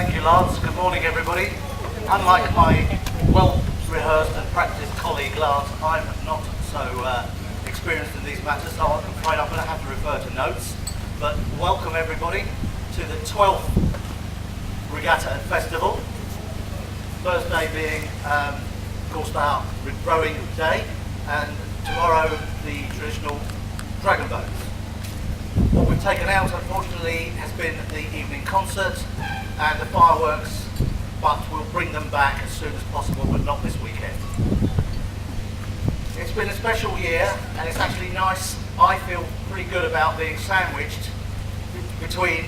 Thank you, Lance. Good morning, everybody. Unlike my well-rehearsed and practiced colleague, Lance, I'm not so experienced in these matters, so I'm afraid I'm going to have to refer to notes. But welcome, everybody, to the 12th Regatta and Festival. First day being, of course, our rowing day, and tomorrow the traditional dragon boats. What we've taken out, unfortunately, has been the evening concerts and the fireworks, but we'll bring them back as soon as possible, but not this weekend. It's been a special year, and it's actually nice. I feel pretty good about being sandwiched between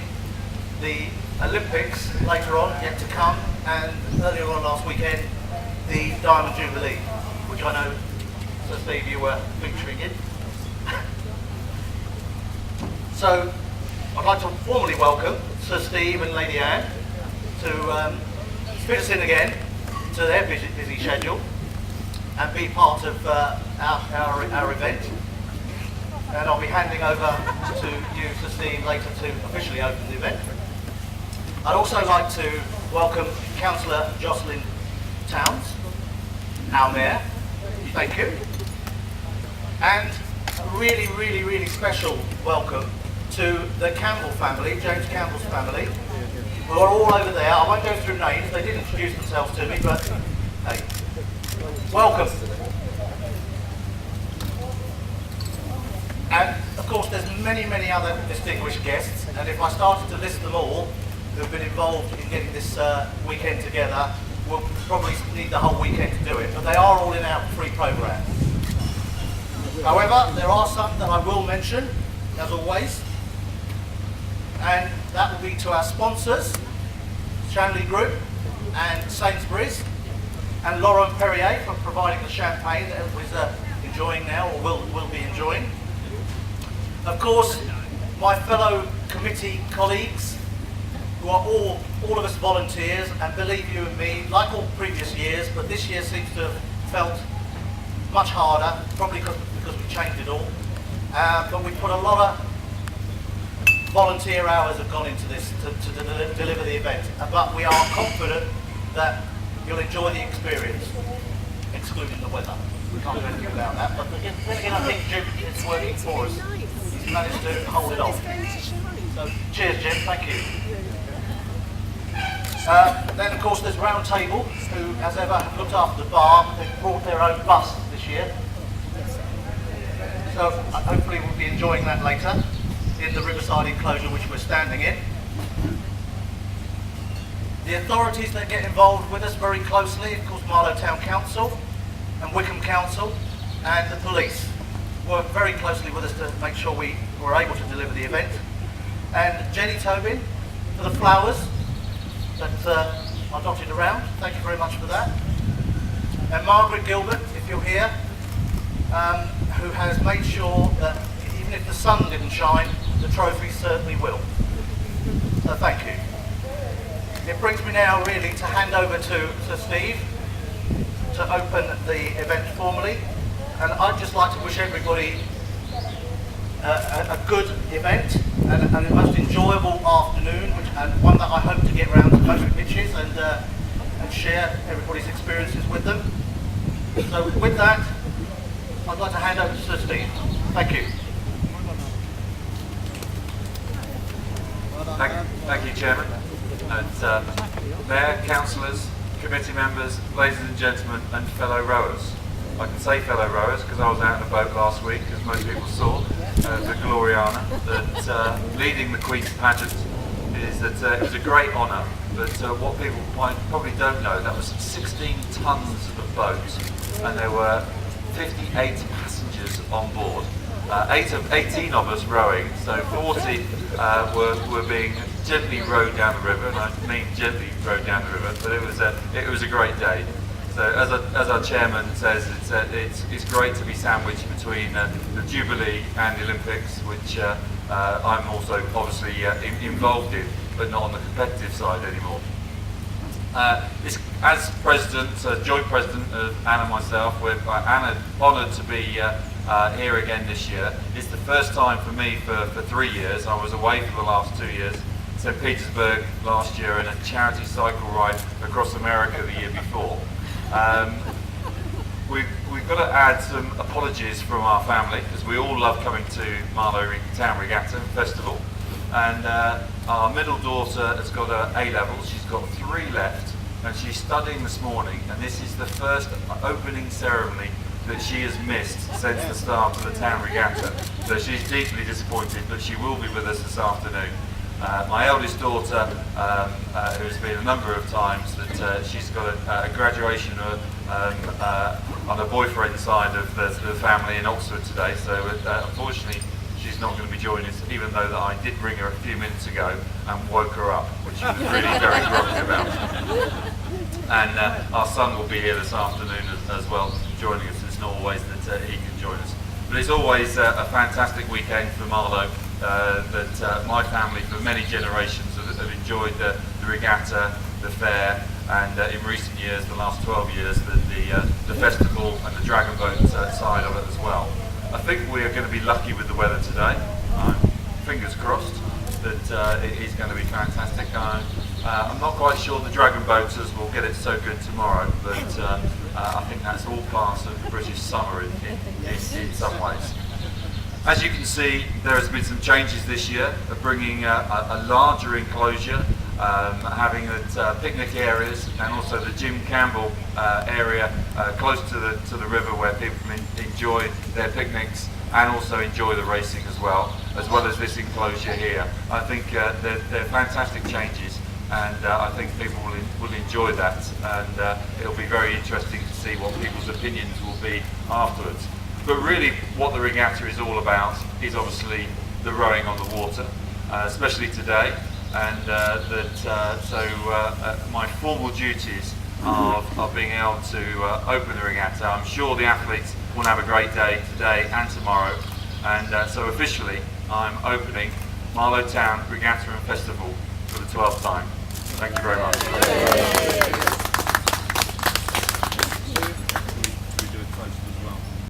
the Olympics later on, yet to come, and earlier on last weekend, the Diamond Jubilee, which I know, Sir Steve, you were featuring in. So, I'd like to formally welcome Sir Steve and Lady Anne to fit us in again to their busy schedule and be part of our event. And I'll be handing over to you, Sir Steve, later to officially open the event. I'd also like to welcome Councillor Jocelyn Towns, our Mayor. Thank you. And a really special welcome to the Campbell family, James Campbell's family, who are all over there. I won't go through names, they did introduce themselves to me, but hey, welcome. And of course there's many other distinguished guests, and if I started to list them all who've been involved in getting this weekend together, we'll probably need the whole weekend to do it, but they are all in our free programme. However, there are some that I will mention, as always, and that will be to our sponsors, Shanley Group and Sainsbury's, and Laurent Perrier for providing the champagne that everybody's enjoying now, or will be enjoying. Of course, my fellow committee colleagues, who are all of us volunteers, and believe you and me, like all previous years, but this year seems to have felt much harder, probably because we changed it all. But we put a lot of volunteer hours have gone into this to deliver the event. But we are confident that you'll enjoy the experience, excluding the weather. We can't do anything about that. But then again, I think Jim is working for us. He's managed to hold it off. So cheers, Jim. Thank you. Then, of course, there's Round Table, who, as ever, have looked after the bar. They've brought their own bus this year. So hopefully we'll be enjoying that later in the Riverside enclosure which we're standing in. The authorities that get involved with us very closely, of course, Marlow Town Council and Wickham Council and the police work very closely with us to make sure we were able to deliver the event. And Jenny Tobin for the flowers that are dotted around. Thank you very much for that. And Margaret Gilbert, if you're here, who has made sure that even if the sun didn't shine, the trophy certainly will. So thank you. It brings me now really to hand over to Sir Steve to open the event formally. And I'd just like to wish everybody a good event and a most enjoyable afternoon, and one that I hope to get round to most pitches and share everybody's experiences with them. So with that, I'd like to hand over to Sir Steve. Thank you. Thank you, Chairman. And Mayor, Councillors, committee members, ladies and gentlemen, and fellow rowers. I can say fellow rowers because I was out in a boat last week, as most people saw, the Gloriana, that leading the Queen's pageant is that it was a great honour, but what people probably don't know, that was 16 tonnes of a boat, and there were 58 passengers on board. 18 of us rowing, so 40 were being gently rowed down the river, and I mean gently rowed down the river, but it was a great day. So as our chairman says, it's great to be sandwiched between the Jubilee and the Olympics, which I'm also obviously involved in, but not on the competitive side anymore. As president, joint president of Anne and myself, we're honoured to be here again this year. It's the first time for me for 3 years. I was away for the last 2 years. St. Petersburg last year and a charity cycle ride across America the year before. We've got to add some apologies from our family, because we all love coming to Marlow Town Regatta Festival. And our middle daughter has got her A-levels, she's got 3 left, and she's studying this morning, and this is the first opening ceremony that she has missed since the start of the Town Regatta. So she's deeply disappointed, but she will be with us this afternoon. My eldest daughter, who's been a number of times, that she's got a graduation on her boyfriend's side of the family in Oxford today, so unfortunately she's not going to be joining us, even though that I did ring her a few minutes ago and woke her up, which she was really very grumpy about. And our son will be here this afternoon as well, joining us. It's not always that he can join us. But it's always a fantastic weekend for Marlow, that my family for many generations have enjoyed the regatta, the fair, and in recent years, the last 12 years, the festival and the dragon boat side of it as well. I think we are going to be lucky with the weather today. Fingers crossed that it is going to be fantastic. I'm not quite sure the dragon boaters will get it so good tomorrow, but I think that's all part of the British summer in some ways. As you can see, there has been some changes this year, bringing a larger enclosure, having picnic areas, and also the Jim Campbell area close to the river, where people can enjoy their picnics and also enjoy the racing as well as this enclosure here. I think they're fantastic changes, and I think people will enjoy that, and it'll be very interesting to see what people's opinions will be afterwards. But really, what the regatta is all about is obviously the rowing on the water, especially today. And my formal duties of being able to open the regatta. I'm sure the athletes will have a great day today and tomorrow. And so officially, I'm opening Marlow Town Regatta and Festival for the 12th time. Thank you very much.